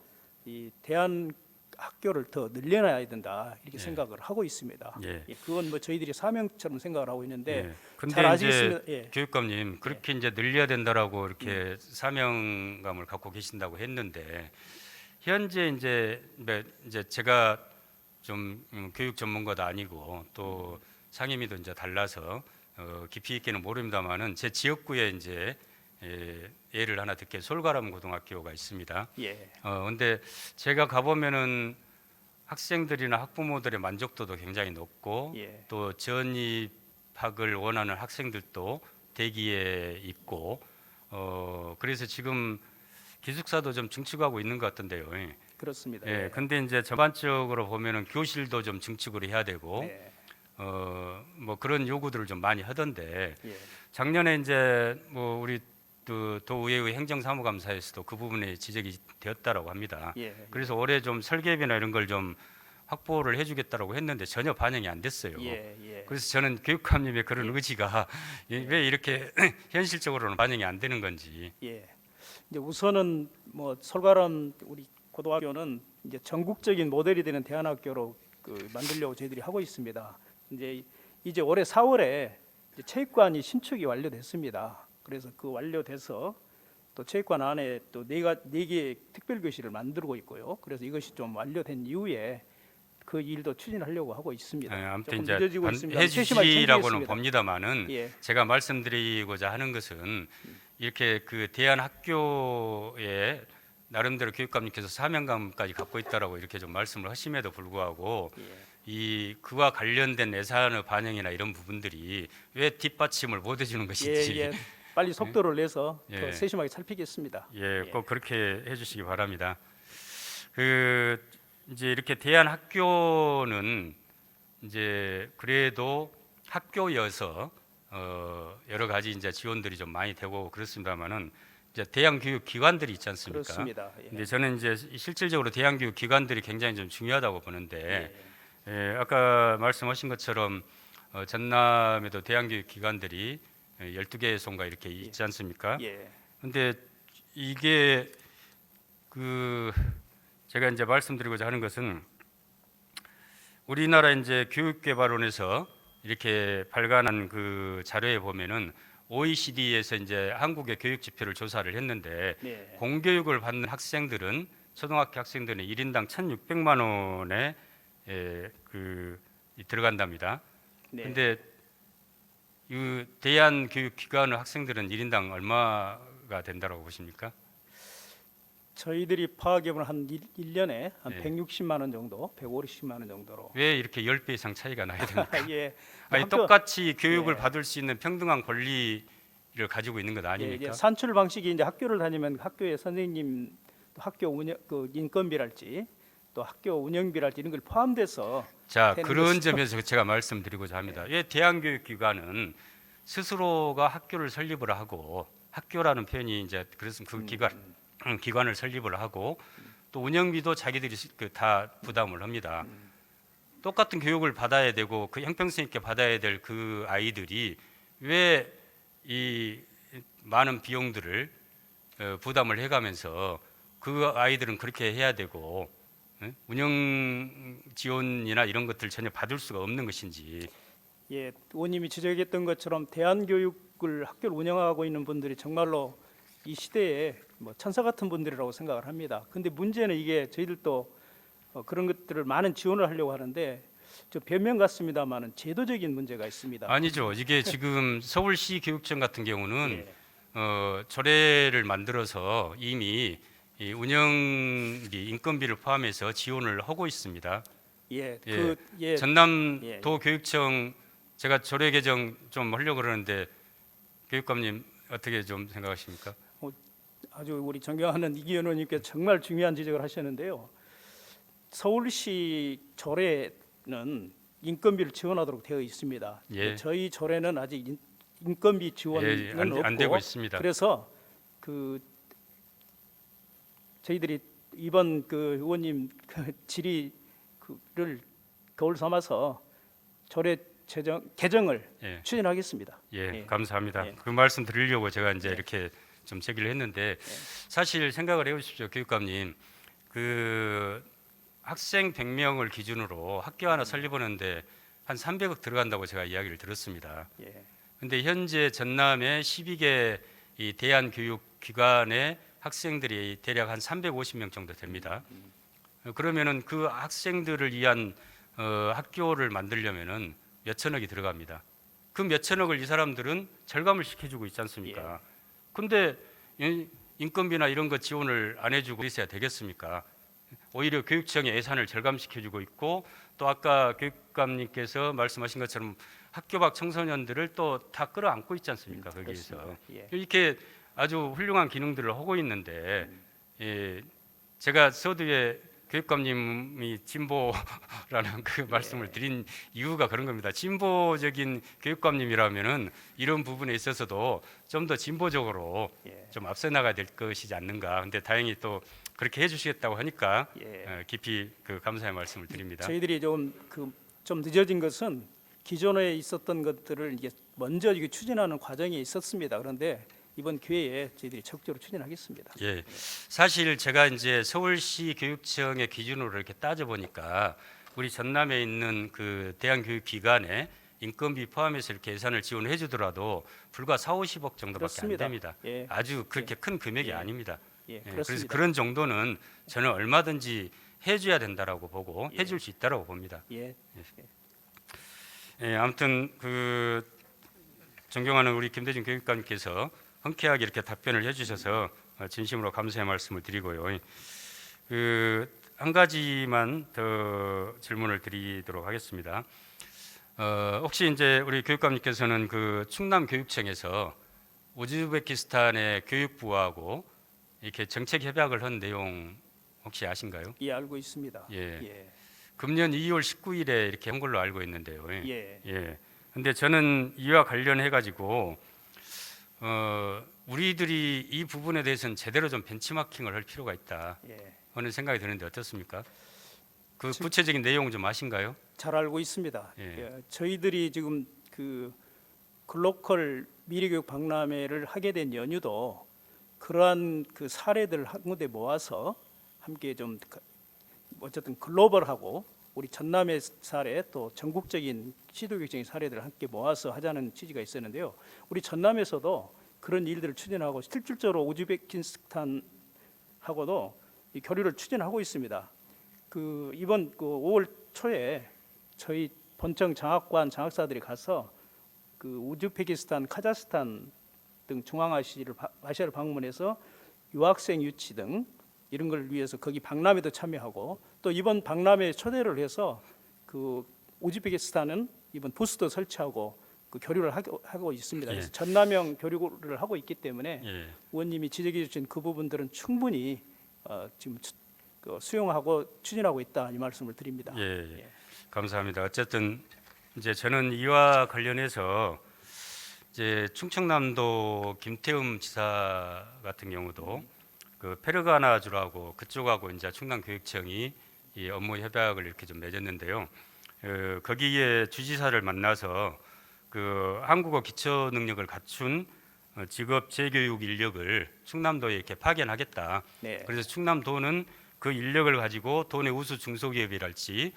이 대안 학교를 더 늘려놔야 된다 이렇게 예. 생각을 하고 있습니다. 예. 예, 그건 뭐 저희들이 사명처럼 생각을 하고 있는데 예. 근데 잘 이제 아시겠습니다. 예. 교육감님 그렇게 이제 늘려야 된다라고 이렇게 사명감을 갖고 계신다고 했는데 현재 이제 제가 좀 교육 전문가도 아니고 또 상임위도 이제 달라서 깊이 있게는 모릅니다만은 제 지역구에 이제 예를 하나 듣게 솔가람 고등학교가 있습니다. 예. 근데 제가 가보면은 학생들이나 학부모들의 만족도도 굉장히 높고 예. 또 전입학을 원하는 학생들도 대기에 있고 그래서 지금 기숙사도 좀 증축하고 있는 것 같던데요. 그렇습니다. 예, 근데 이제 전반적으로 보면은 교실도 좀 증축을 해야 되고 네. 뭐 그런 요구들을 좀 많이 하던데 예. 작년에 이제 뭐 우리 도의회의 행정사무감사에서도 그 부분에 지적이 되었다라고 합니다. 예. 그래서 올해 좀 설계비나 이런 걸 좀 확보를 해주겠다라고 했는데 전혀 반영이 안 됐어요. 예. 예. 그래서 저는 교육감님의 그런 의지가 왜 이렇게 현실적으로는 반영이 안 되는 건지. 예. 이제 우선은 뭐 솔가람 우리 고등학교는 이제 전국적인 모델이 되는 대안학교로 만들려고 저희들이 하고 있습니다. 이제 올해 4월에 이제 체육관이 신축이 완료됐습니다. 그래서 그 완료돼서 또 체육관 안에 또 네 개의 특별 교실을 만들고 있고요. 그래서 이것이 좀 완료된 이후에 그 일도 추진하려고 하고 있습니다. 아무튼 조금 이제 늦어지고 있습니다. 해주시라고는 세심하게 봅니다만은 예. 제가 말씀드리고자 하는 것은 이렇게 그 대한 학교에 나름대로 교육감님께서 사명감까지 갖고 있다라고 이렇게 좀 말씀을 하심에도 불구하고 예. 이 그와 관련된 예산의 반영이나 이런 부분들이 왜 뒷받침을 못 해주는 것인지 예. 빨리 속도를 내서 예. 더 세심하게 살피겠습니다. 꼭 그렇게 해주시기 바랍니다. 그 이제 이렇게 대한 학교는 이제 그래도 학교여서 여러 가지 이제 지원들이 좀 많이 되고 그렇습니다만은 이제 대학 교육 기관들이 있지 않습니까? 그렇습니다. 예. 근데 저는 이제 실질적으로 대학 교육 기관들이 굉장히 좀 중요하다고 보는데 예. 아까 말씀하신 것처럼 전남에도 대학 교육 기관들이 12개소인가 이렇게 있지 않습니까? 예. 근데 이게 그 제가 이제 말씀드리고자 하는 것은 우리나라 이제 교육개발원에서 이렇게 발간한 그 자료에 보면은 OECD에서 이제 한국의 교육 지표를 조사를 했는데 네. 공교육을 받는 학생들은 초등학교 학생들은 1인당 1,600만 원에 들어간답니다. 네. 근데 이 대한교육기관 학생들은 1인당 얼마가 된다고 보십니까? 저희들이 파악해보면 한 1년에 한 예. 160만 원 정도, 150만 원 정도로. 왜 이렇게 10배 이상 차이가 나야 됩니까? 예. 아니, 학교- 똑같이 교육을 예. 받을 수 있는 평등한 권리를 가지고 있는 것 아닙니까? 산출 방식이 이제 학교를 다니면 학교의 선생님, 또 학교 운영 그 인건비랄지, 또 학교 운영비랄지 이런 걸 포함돼서 자, 되는 그런 것이죠. 점에서 제가 말씀드리고자 합니다. 왜 대한교육기관은 스스로가 학교를 설립을 하고 학교라는 표현이 이제 그래서 그 기관을 설립을 하고 또 운영비도 자기들이 다 부담을 합니다. 똑같은 교육을 받아야 되고 그 형평성 있게 받아야 될 그 아이들이 왜 이 많은 비용들을 부담을 해가면서 그 아이들은 그렇게 해야 되고 운영 지원이나 이런 것들 전혀 받을 수가 없는 것인지. 예, 의원님이 지적했던 것처럼 대한교육을 학교를 운영하고 있는 분들이 정말로 이 시대에 뭐 천사 같은 분들이라고 생각을 합니다. 근데 문제는 이게 저희들도 그런 것들을 많은 지원을 하려고 하는데 저 변명 같습니다만은 제도적인 문제가 있습니다. 아니죠. 이게 지금 서울시 교육청 같은 경우는 예. 조례를 만들어서 이미 이 운영비, 인건비를 포함해서 지원을 하고 있습니다. 예, 예. 전남도 예. 교육청 제가 조례 개정 좀 하려고 그러는데 교육감님 어떻게 좀 생각하십니까? 아주 우리 존경하는 이기현 의원님께서 정말 중요한 지적을 하셨는데요. 서울시 조례는 인건비를 지원하도록 되어 있습니다. 예. 저희 조례는 아직 인건비 지원은 없고 안 되고 있습니다. 그래서 그 저희들이 이번 그 의원님 그 질의를 거울 삼아서 조례 개정을 예. 추진하겠습니다. 예, 감사합니다. 예. 그 말씀 드리려고 제가 이제 이렇게 좀 제기를 했는데 사실 생각을 해보십시오, 교육감님. 그 학생 100명을 기준으로 학교 하나 설립하는데 한 300억 들어간다고 제가 이야기를 들었습니다. 예. 근데 현재 전남에 12개 이 대한교육기관의 학생들이 대략 한 350명 정도 됩니다. 그러면은 그 학생들을 위한 학교를 만들려면은 몇 천억이 들어갑니다. 그 몇 천억을 이 사람들은 절감을 시켜주고 있지 않습니까? 근데 인건비나 이런 거 지원을 안 해주고 있어야 되겠습니까? 오히려 교육청의 예산을 절감시켜주고 있고, 또 아까 교육감님께서 말씀하신 것처럼 학교 밖 청소년들을 또 다 끌어안고 있지 않습니까? 거기에서 그렇습니다. 예. 이렇게 아주 훌륭한 기능들을 하고 있는데, 예, 제가 서두에 교육감님이 진보라는 그 말씀을 드린 이유가 그런 겁니다. 진보적인 교육감님이라면은 이런 부분에 있어서도 좀 더 진보적으로 좀 앞서 나가야 될 것이지 않는가. 근데 다행히 또 그렇게 해주시겠다고 하니까 깊이 그 감사의 말씀을 드립니다. 저희들이 좀 늦어진 것은 기존에 있었던 것들을 이게 먼저 이게 추진하는 과정에 있었습니다. 그런데 이번 기회에 저희들이 적극적으로 추진하겠습니다. 예, 사실 제가 이제 서울시 교육청의 기준으로 이렇게 따져 보니까 우리 전남에 있는 그 대한교육기관에 인건비 포함해서 이렇게 예산을 지원해 주더라도 불과 4, 50억 정도밖에 그렇습니다. 안 됩니다. 예. 아주 그렇게 큰 금액이 아닙니다. 예, 그래서 그렇습니다. 그런 정도는 저는 얼마든지 해줘야 된다라고 보고 해줄 수 있다라고 봅니다. 예. 예, 아무튼 그 존경하는 우리 김대중 교육감님께서 흔쾌하게 이렇게 답변을 해주셔서 진심으로 감사의 말씀을 드리고요. 그 한 가지만 더 질문을 드리도록 하겠습니다. 혹시 이제 우리 교육감님께서는 그 충남교육청에서 우즈베키스탄의 교육부하고 이렇게 정책 협약을 한 내용 혹시 아신가요? 예, 알고 있습니다. 예. 예. 금년 2월 19일에 이렇게 한 걸로 알고 있는데요. 예. 예. 근데 저는 이와 관련해 가지고 우리들이 이 부분에 대해서는 제대로 좀 벤치마킹을 할 필요가 있다 예. 하는 생각이 드는데 어떻습니까? 그 구체적인 내용 좀 아신가요? 잘 알고 있습니다. 예. 예, 저희들이 지금 그 글로컬 미래교육 박람회를 하게 된 연유도 그러한 그 사례들을 한 군데 모아서 함께 좀 어쨌든 글로벌하고 우리 전남의 사례 또 전국적인 시도교육적인 사례들을 함께 모아서 하자는 취지가 있었는데요. 우리 전남에서도 그런 일들을 추진하고 실질적으로 우즈베키스탄하고도 이 교류를 추진하고 있습니다. 그 이번 그 5월 초에 저희 본청 장학관 장학사들이 가서 그 우즈베키스탄, 카자흐스탄 등 아시아를 방문해서 유학생 유치 등 이런 걸 위해서 거기 박람회도 참여하고 또 이번 박람회에 초대를 해서 그 우즈베키스탄은 이번 부스도 설치하고 그 교류를 하고 있습니다. 그래서 전남형 교류를 하고 있기 때문에 의원님이 지적해 주신 그 부분들은 충분히 지금 수용하고 추진하고 있다 이 말씀을 드립니다. 예. 감사합니다. 어쨌든 이제 저는 이와 관련해서 이제 충청남도 김태흠 지사 같은 경우도 그 페르가나주라고 그쪽하고 이제 충남교육청이 이 업무 협약을 이렇게 좀 맺었는데요. 거기에 주지사를 만나서 그 한국어 기초 능력을 갖춘 직업 재교육 인력을 충남도에 이렇게 파견하겠다. 네. 그래서 충남도는 그 인력을 가지고 도내 우수 중소기업이랄지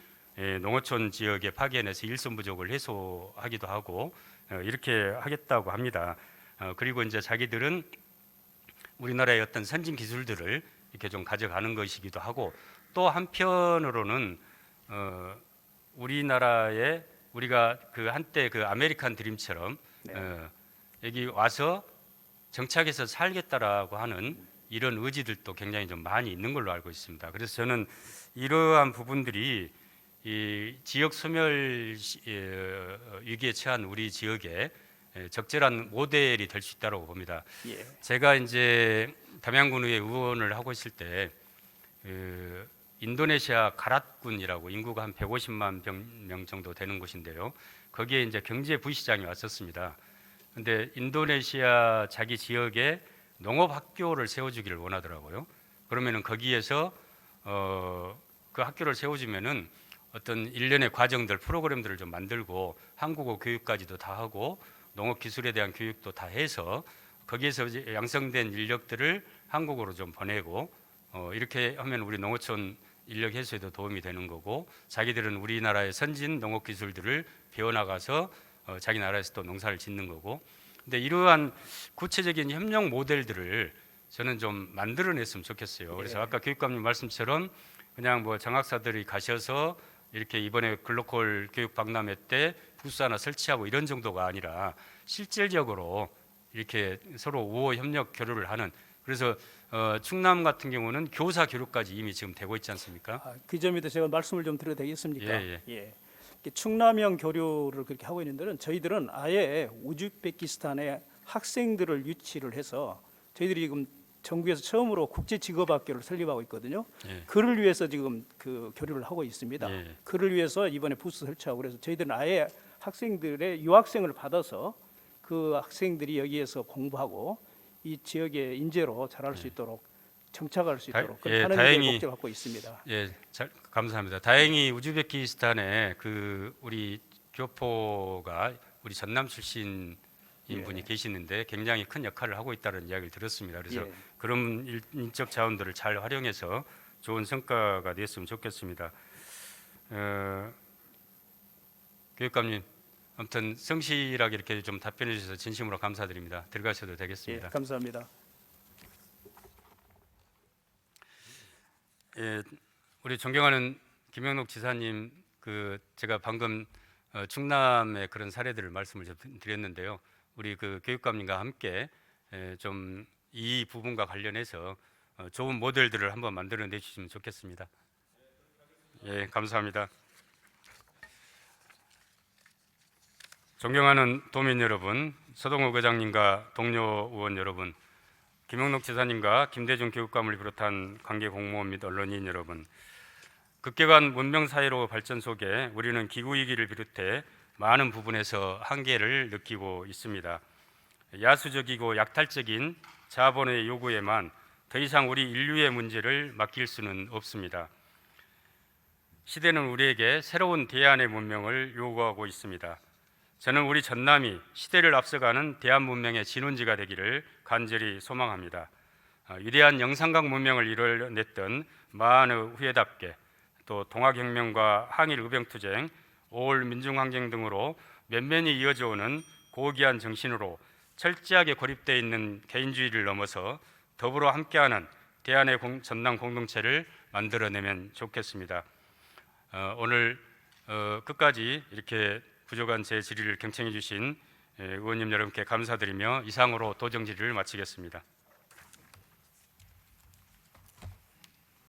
농어촌 지역에 파견해서 일손 부족을 해소하기도 하고 이렇게 하겠다고 합니다. 그리고 이제 자기들은 우리나라의 어떤 선진 기술들을 이렇게 좀 가져가는 것이기도 하고 또 한편으로는 우리나라의 우리가 그 한때 그 아메리칸 드림처럼 여기 와서 정착해서 살겠다라고 하는 이런 의지들도 굉장히 좀 많이 있는 걸로 알고 있습니다. 그래서 저는 이러한 부분들이 이 지역 소멸 위기에 처한 우리 지역에 적절한 모델이 될 수 있다고 봅니다. 예. 제가 이제 담양군의회 의원을 하고 있을 때 인도네시아 가랏군이라고 인구가 한 150만 명 정도 되는 곳인데요. 거기에 이제 경제 부시장이 왔었습니다. 근데 인도네시아 자기 지역에 농업 학교를 세워주기를 원하더라고요. 그러면은 거기에서 그 학교를 세워주면은 어떤 일련의 과정들, 프로그램들을 좀 만들고 한국어 교육까지도 다 하고 농업 기술에 대한 교육도 다 해서 거기에서 이제 양성된 인력들을 한국으로 좀 보내고 이렇게 하면 우리 농어촌 인력 해소에도 도움이 되는 거고 자기들은 우리나라의 선진 농업 기술들을 배워나가서 자기 나라에서 또 농사를 짓는 거고. 근데 이러한 구체적인 협력 모델들을 저는 좀 만들어냈으면 좋겠어요. 그래서 아까 교육감님 말씀처럼 그냥 뭐 장학사들이 가셔서 이렇게 이번에 글로컬 교육 박람회 때 부스 하나 설치하고 이런 정도가 아니라 실질적으로 이렇게 서로 우호 협력 교류를 하는, 그래서 충남 같은 경우는 교사 교류까지 이미 지금 되고 있지 않습니까? 그 점에 대해서 제가 말씀을 좀 드려도 되겠습니까? 예, 이렇게 충남형 교류를 그렇게 하고 있는 데는 저희들은 아예 우즈베키스탄에 학생들을 유치를 해서 저희들이 지금 정부에서 처음으로 국제 직업학교를 설립하고 있거든요. 예. 그를 위해서 지금 그 교류를 하고 있습니다. 예. 그를 위해서 이번에 부스 설치하고 그래서 저희들은 아예 학생들의 유학생을 받아서 그 학생들이 여기에서 공부하고 이 지역의 인재로 자랄 수 있도록 정착할 수 있도록 예, 하는 데 다행히 목적을 갖고 있습니다. 예, 감사합니다. 다행히 우즈베키스탄에 그 우리 교포가 우리 전남 출신인 예. 분이 계시는데 굉장히 큰 역할을 하고 있다는 이야기를 들었습니다. 그래서 예. 그런 인적 자원들을 잘 활용해서 좋은 성과가 됐으면 좋겠습니다. 교육감님, 아무튼 성실하게 이렇게 좀 답변해 주셔서 진심으로 감사드립니다. 들어가셔도 예, 되겠습니다. 감사합니다. 예, 우리 존경하는 김영록 지사님, 그 제가 방금 충남의 그런 사례들을 말씀을 좀 드렸는데요. 우리 그 교육감님과 함께 좀 이 부분과 관련해서 좋은 모델들을 한번 만들어 내주시면 좋겠습니다. 예, 감사합니다. 존경하는 도민 여러분, 서동욱 의장님과 동료 의원 여러분, 김영록 지사님과 김대중 교육감을 비롯한 관계 공무원 및 언론인 여러분, 급격한 문명 사회로 발전 속에 우리는 기후 위기를 비롯해 많은 부분에서 한계를 느끼고 있습니다. 야수적이고 약탈적인 자본의 요구에만 더 이상 우리 인류의 문제를 맡길 수는 없습니다. 시대는 우리에게 새로운 대안의 문명을 요구하고 있습니다. 저는 우리 전남이 시대를 앞서가는 대한 문명의 진원지가 되기를 간절히 소망합니다. 위대한 영산강 문명을 이뤄냈던 마하의 후예답게 또 동학혁명과 항일 의병투쟁, 5월 민중항쟁 등으로 면면이 이어져 오는 고귀한 정신으로 철저하게 고립되어 있는 개인주의를 넘어서 더불어 함께하는 대한의 전남 공동체를 만들어내면 좋겠습니다. 오늘 끝까지 이렇게 부족한 제 질의를 경청해 주신 의원님 여러분께 감사드리며 이상으로 도정 질의를 마치겠습니다.